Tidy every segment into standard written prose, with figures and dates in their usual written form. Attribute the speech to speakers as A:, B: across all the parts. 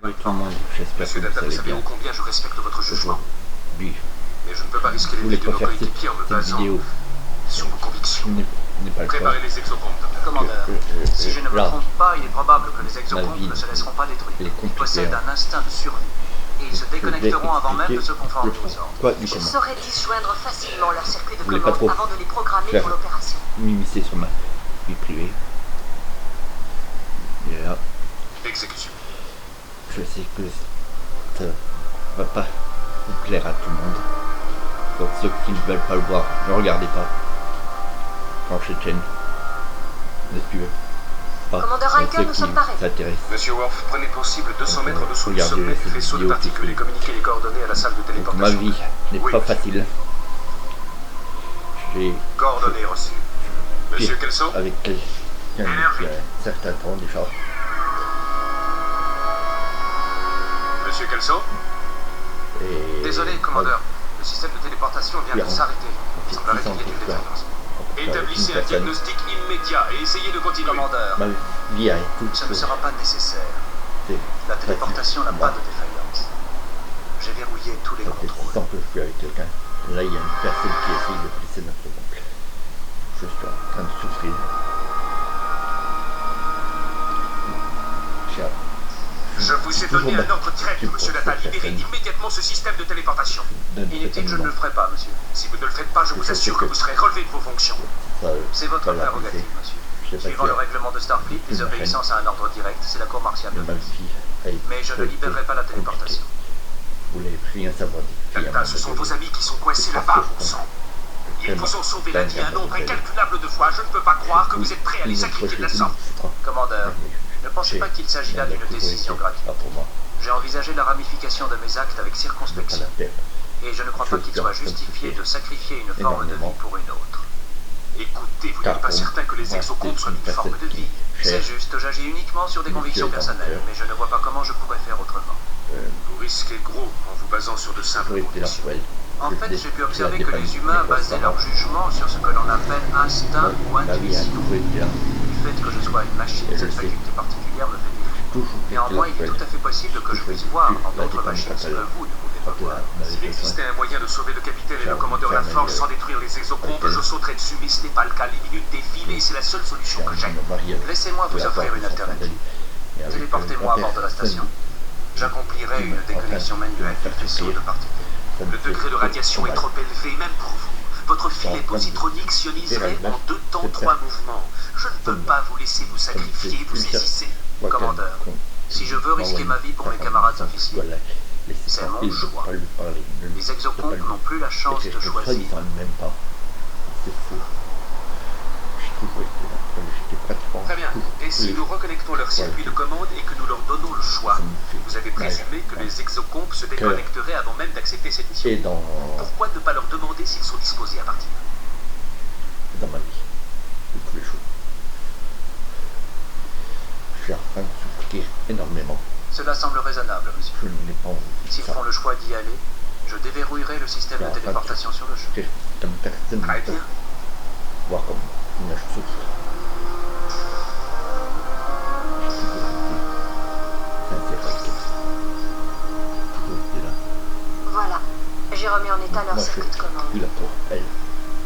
A: Oui, tout le monde, j'espère
B: Monsieur
A: que
B: Data,
A: vous
B: vous
A: allez
B: savez
A: bien.
B: ô combien je respecte votre jugement.
A: Lui,
B: Mais je ne peux pas risquer
A: je
B: les
A: voulais
B: vies de
A: pas
B: nos
A: faire
B: coéquipiers en me
A: cette
B: basant
A: vidéo.
B: sur vos convictions.
A: N'est pas le cas.
B: Préparez les exocomptes, docteur.
C: Commandeur, si je ne me
A: là,
C: trompe pas, il est probable que les
A: vie,
C: exocomptes ne se laisseront pas détruire.
A: elle est
C: Ils
A: compliquée,
C: possèdent
A: hein.
C: un instinct de survie. Et ils se déconnecteront avant même de se conformer aux ordres.
A: Quoi, du
D: Je
A: comment
D: saurais disjoindre facilement leur circuit de
A: Vous voulez pas
D: commande
A: trop
D: avant de les programmer
A: faire
D: pour l'opération.
A: m'immiscer sur ma vie privée. Et là,
B: Exécution.
A: je sais que ça va pas vous plaire à tout le monde. Pour ceux qui ne veulent pas le voir, ne regardez pas. Changer de chaîne. Ne suivez pas.
D: Commandeur
A: Mais
D: Riker,
A: ceux
D: nous
A: qui
D: sommes parés.
A: s'intéressent.
B: Monsieur Worf, prenez pour cible 200 mètres dessous du
A: Regardez
B: sommet du
A: cette
B: faisceau de
A: vidéo,
B: particules et communiquez les coordonnées à la salle de
A: Donc, ma
B: téléportation.
A: vie n'est
B: Oui,
A: pas
B: monsieur.
A: facile. J'ai
B: Coordonnées reçues. Monsieur Kelso,
A: avec quelqu'un qui a un certain temps déjà.
B: Monsieur Kelso,
A: Et
C: Désolé, commandeur. Le système de téléportation vient de
A: Bien.
C: s'arrêter. Il semblerait qu'il y ait une
A: Puissant,
C: défaillance.
B: établissez un diagnostic immédiat et essayez de continuer.
C: Commandeur,
A: Ma vie a toute
C: ça ne sera pas nécessaire.
A: c'est
C: La téléportation n'a pas
A: Là,
C: de défaillance. J'ai verrouillé tous les
A: ça fait 6
C: contrôles.
A: ans que je suis avec quelqu'un. Là, il y a une personne qui essaye de briser notre couple. Je suis en train de souffrir.
B: Je vous ai donné un ordre direct, monsieur Data. Libérez immédiatement ce système de téléportation.
C: Inutile, je ne le ferai pas, monsieur.
B: Si vous ne le faites pas, je vous assure que vous serez relevé de vos fonctions.
C: C'est votre prérogative, monsieur. Suivant le règlement de Starfleet, les obéissances à un ordre direct, c'est la cour martiale de
A: Ma
C: vie.
A: vie.
C: Mais je ne libérerai pas la téléportation.
A: Vous voulez rien savoir des filles.
B: Data, ce sont vos amis qui sont coincés là-bas, bon sang. Ils vous ont sauvé la vie un nombre incalculable de fois. Je ne peux pas croire que vous êtes prêt à les sacrifier de la sorte.
C: Commandeur, ne pensez pas qu'il s'agit là d'une décision gratuite.
A: Pas pour moi.
C: J'ai envisagé la ramification de mes actes avec
A: Pas
C: circonspection.
A: la peine.
C: Et je ne crois pas qu'il soit justifié de sacrifier une forme de vie pour une autre.
B: Écoutez, vous
A: Car
B: n'êtes pas
A: pour
B: certain que les
A: moi,
B: exocomptes soient
A: c'est
B: une forme de
A: personne
B: vie.
A: qui
C: C'est
A: cherche,
C: juste, j'agis uniquement sur des
A: Monsieur
C: convictions
A: est
C: personnelles,
A: amateur.
C: mais je ne vois pas comment je pourrais faire autrement.
B: Vous risquez gros en vous basant sur de simples
A: J'aurais été là
B: convictions.
A: pour elle.
C: En fait, j'ai pu observer
A: la
C: que les humains basaient leur jugement sur ce que l'on appelle instinct ou
A: Ma vie a
C: intuition.
A: toujours été là.
C: Du fait que je sois une machine,
A: Et je
C: cette
A: sais.
C: faculté particulière me fait défaut.
A: Toujours été
C: Néanmoins,
A: là
C: il est
A: pour
C: tout à fait possible que je puisse voir en d'autres machines ce que vous ne pouvez pas voir.
B: S'il existait un moyen de sauver le capitaine et le commandeur LaForge sans détruire les exocomptes, je sauterais dessus, mais ce n'est pas le cas. Les minutes défilent et c'est la seule solution que j'ai.
C: Laissez-moi vous offrir une alternative. Téléportez-moi à bord de la station. J'accomplirai une déconnexion manuelle du faisceau de particules.
B: Le degré de radiation est trop élevé, même pour vous. Votre filet positronique sioniserait en 2 temps 3 mouvements. Je ne peux pas vous laisser vous sacrifier, vous saisissez.
C: Commandeur, si je veux risquer ma vie pour mes camarades officiers, c'est mon choix. Les exocomptes n'ont plus la chance de choisir.
A: Même pas. C'est faux. J'ai toujours été là. J'étais pratiquement
B: Très bien. Et si
A: tous
B: nous reconnectons leur circuit de commande et que nous leur donnons le choix, vous avez présumé que les exocomptes se déconnecteraient avant même d'accepter cette mission.
A: Et dans
B: Pourquoi ne pas leur demander s'ils sont disposés à partir?
A: ma vie. De tous les jours. Je suis en train de souffrir énormément.
C: Cela semble raisonnable, monsieur.
A: Je n'ai pas envie de
C: S'ils
A: ça.
C: font le choix d'y aller, je déverrouillerai le système de téléportation sur le jeu.
A: Souffrir comme personne ne
B: Très
A: peut
B: bien.
A: voir comme une souffre.
D: Voilà, j'ai remis en état leur
A: Moi, je
D: circuit de commande.
A: suis là pour elle.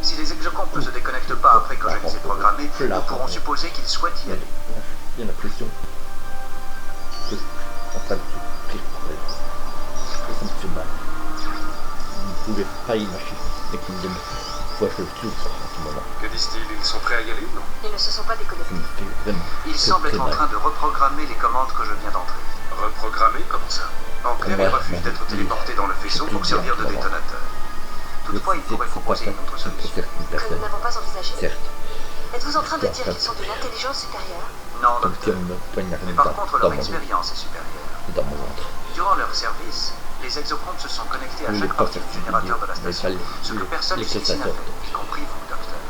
C: Si les exocomptes ne se déconnectent pas après que je les ai programmés, nous pourrons supposer qu'ils souhaitent y aller.
A: Il y a l'impression que je suis en train de souffrir pour elle. Ça me fait mal. Vous ne pouvez pas imaginer combien de fois je souffre en ce moment.
B: Que disent-ils? Ils sont prêts à y aller ou non?
D: Ils ne se sont pas
A: Ça
D: déconnectés.
A: me fait vraiment
C: Ils
A: très,
C: semblent
A: très
C: être en
A: mal.
C: train de reprogrammer les commandes que je viens d'entrer.
B: Reprogrammés? Comment ça?
C: En clair, ils refusent d'être téléportés dans le faisceau pour servir de détonateur. Toutefois, ils pourraient proposer une autre solution.
D: Que nous n'avons pas envisagé.
A: Certes,
D: Êtes-vous en train de dire qu'ils sont d'une intelligence supérieure?
C: Non,
A: comme si
C: docteur.
A: on me poignardait
C: Mais par
A: dans
C: contre, leur
A: mon dos,
C: expérience est supérieure.
A: dans mon ventre.
C: Durant leur service, les exocomptes se sont connectés à
A: Vous
C: chaque
A: voulez pas
C: partie
A: faire
C: du
A: cette
C: générateur
A: vidéo,
C: de la
A: mais
C: station,
A: ça,
C: ce que personne
A: les
C: jusqu'ici n'a
A: classes
C: fait, y compris vous, docteur.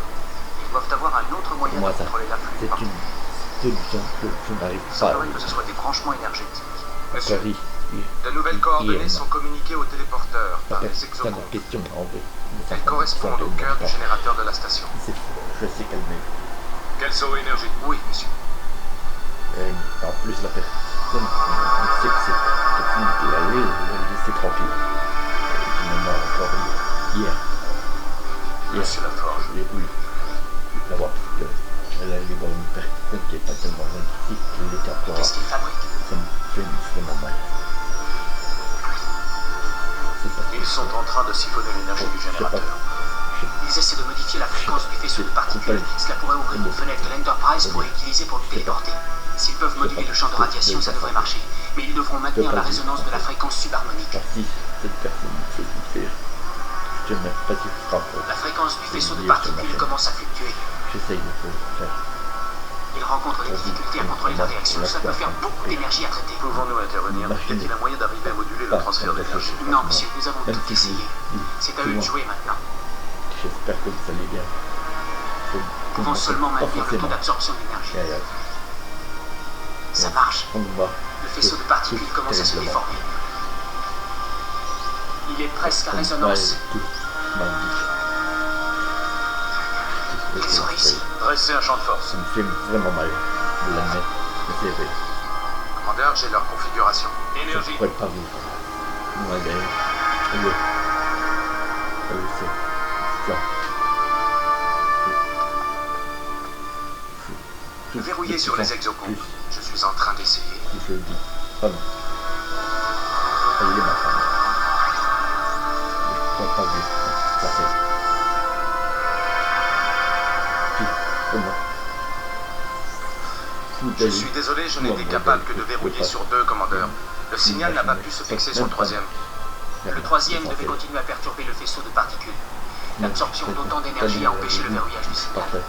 C: Ils doivent avoir un autre moyen
A: Moi,
C: de
A: ça,
C: contrôler l'afflux.
A: c'est
C: partout.
A: une solution que je n'arrive
C: Il
A: pas à
C: semblerait que ce soit des branchements énergétiques.
B: Monsieur,
A: Paris.
B: de nouvelles coordonnées sont communiquées au téléporteur
A: La
B: par les
A: personne en
B: exocomptes.
A: question m'a enlevé.
B: Elles correspondent au cœur du générateur de la station.
A: C'est faux, je sais qu'elle m'aime.
B: Kelso Énergie.
C: Oui, monsieur.
A: En plus, la personne sait que c'est
B: train de siphonner l'énergie du générateur.
C: Ils essaient de modifier la fréquence du faisceau de particules. Cela pourrait ouvrir une fenêtre de l'Enterprise pour l'utiliser pour le téléporter. S'ils peuvent moduler le champ de radiation, ça devrait marcher. Mais ils devront maintenir la résonance de la fréquence subharmonique.
A: Si cette personne se fait, je ne sais même pas si ce sera pour.
C: La fréquence du faisceau de particules commence à fluctuer.
A: J'essaye de le faire.
C: Ils rencontrent des difficultés à contrôler la réaction. Ça peut faire beaucoup d'énergie à traiter.
B: Pouvons-nous intervenir? Y a-t-il un moyen d'arriver à moduler le transfert d'énergie?
C: Non, monsieur, nous avons tout essayé. C'est à eux de jouer maintenant.
A: J'espère que vous allez bien.
C: Nous pouvons seulement maintenir le taux d'absorption d'énergie. Ça marche. Le faisceau de particules commence à se déformer. Il est presque à résonance. Ils ont réussi.
B: Dressez un champ de force.
A: Ça me fait vraiment mal de l'admettre, mais c'est vrai.
B: Commandeur, j'ai leur configuration.
A: Je ne
B: Énergie.
A: pourrais pas vous. Moi, gagner. C'est ça.
B: Verrouillé sur les exocomptes. Je suis en train d'essayer.
A: Si je le dis. Ah non. Ah, il est ma femme. Je ne crois pas vu. Ça fait.
B: Je suis désolé, je n'étais capable que de verrouiller sur 2, commandeur. Le signal n'a pas pu se fixer sur le 3e.
C: Le 3e devait continuer à perturber le faisceau de particules. L'absorption d'autant d'énergie a empêché le verrouillage du signal.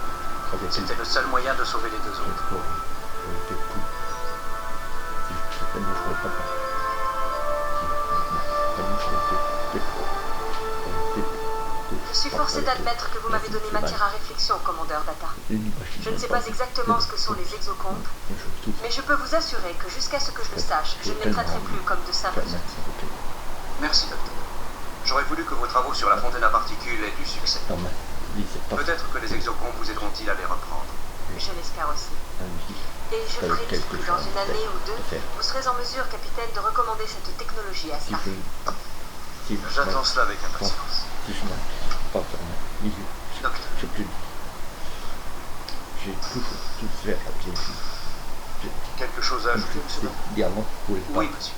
B: C'était le seul moyen de sauver les 2 autres.
D: Je suis forcé d'admettre que vous m'avez donné matière à réflexion, commandeur Data. Je ne sais pas exactement ce que sont les exocomptes, mais je peux vous assurer que jusqu'à ce que je le sache, je ne les traiterai plus comme de simples outils.
B: Merci, docteur. J'aurais voulu que vos travaux sur la fontaine à particules aient du succès. Peut-être que les exocomptes vous aideront-ils à les reprendre.
D: Je l'espère aussi. Et je prédis que dans une année ou deux, vous serez en mesure, capitaine, de recommander cette technologie à Starfleet.
B: J'attends cela avec impatience.
A: Si je n'arrive pas à faire ma milieu, j'ai plus. J'ai tout fait à pied.
B: Quelque chose à ajouter, monsieur?
A: Diamant,
B: Oui, monsieur.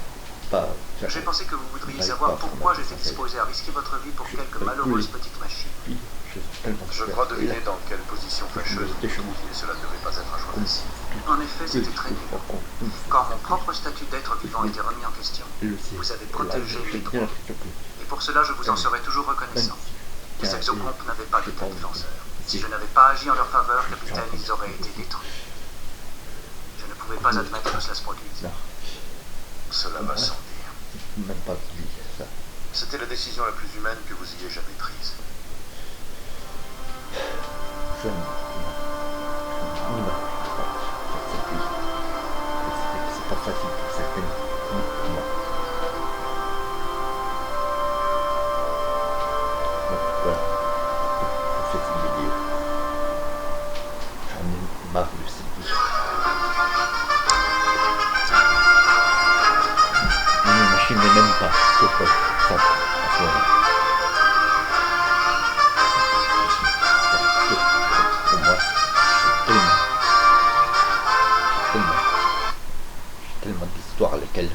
B: J'ai pensé que vous voudriez savoir pourquoi j'étais disposé à risquer votre vie pour quelques malheureuses petites machines. Je crois deviner dans quelle position fâcheuse vous trouviez, cela ne devait pas être un choix facile. En effet, c'était très dur. Quand mon propre statut d'être vivant était remis en question, vous avez protégé mes droits. Et pour cela, je vous en serai toujours reconnaissant. Les exocomptes n'avaient pas d'état défenseur. Si je n'avais pas agi en leur faveur, capitaine, ils auraient été détruits. Je ne pouvais pas admettre que cela se produise. Cela va sans dire.
A: Même pas lui, ça.
B: C'était la décision la plus humaine que vous ayez jamais prise.
A: Je ne c'est pas facile pour certaines, ni pour moi. Donc voilà, je fais cette vidéo. J'en ai marre de cette vidéo. Une machine n'est même pas ce que ça en ce moment. Pour moi, j'ai tellement d'histoires avec elle.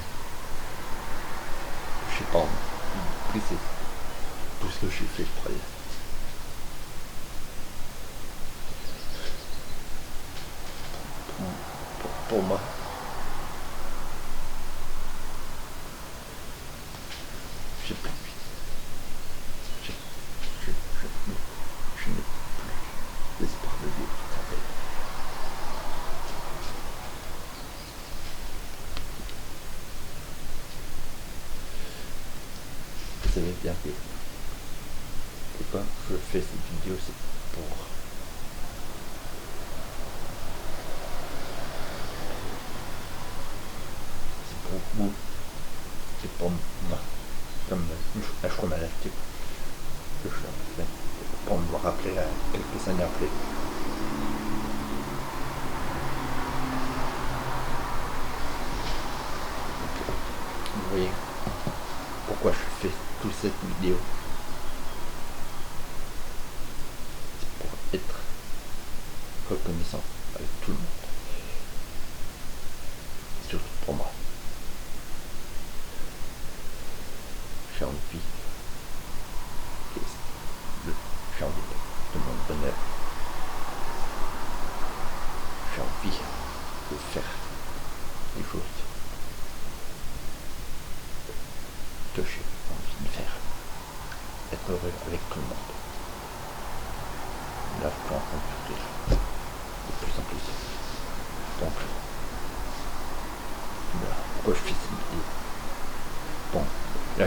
A: Je sais pas, briser tout ce que j'ai fait pour elle. Pour moi. J'ai plus. Je n'ai plus l'espoir de vivre avec elle. Vous savez bien que quand je fais cette vidéo, c'est pour vous, c'est pour moi, comme la maladie que je fais, pour me rappeler quelques années après. Vous voyez pourquoi je fais toute cette vidéo. C'est pour être reconnaissant avec tout le monde. Surtout pour moi. J'ai envie que j'ai envie de faire. Être heureux avec tout le monde. Là, je suis en train de souffrir de plus en plus. Donc, voilà pourquoi je fais cette vidéo. Bon, là,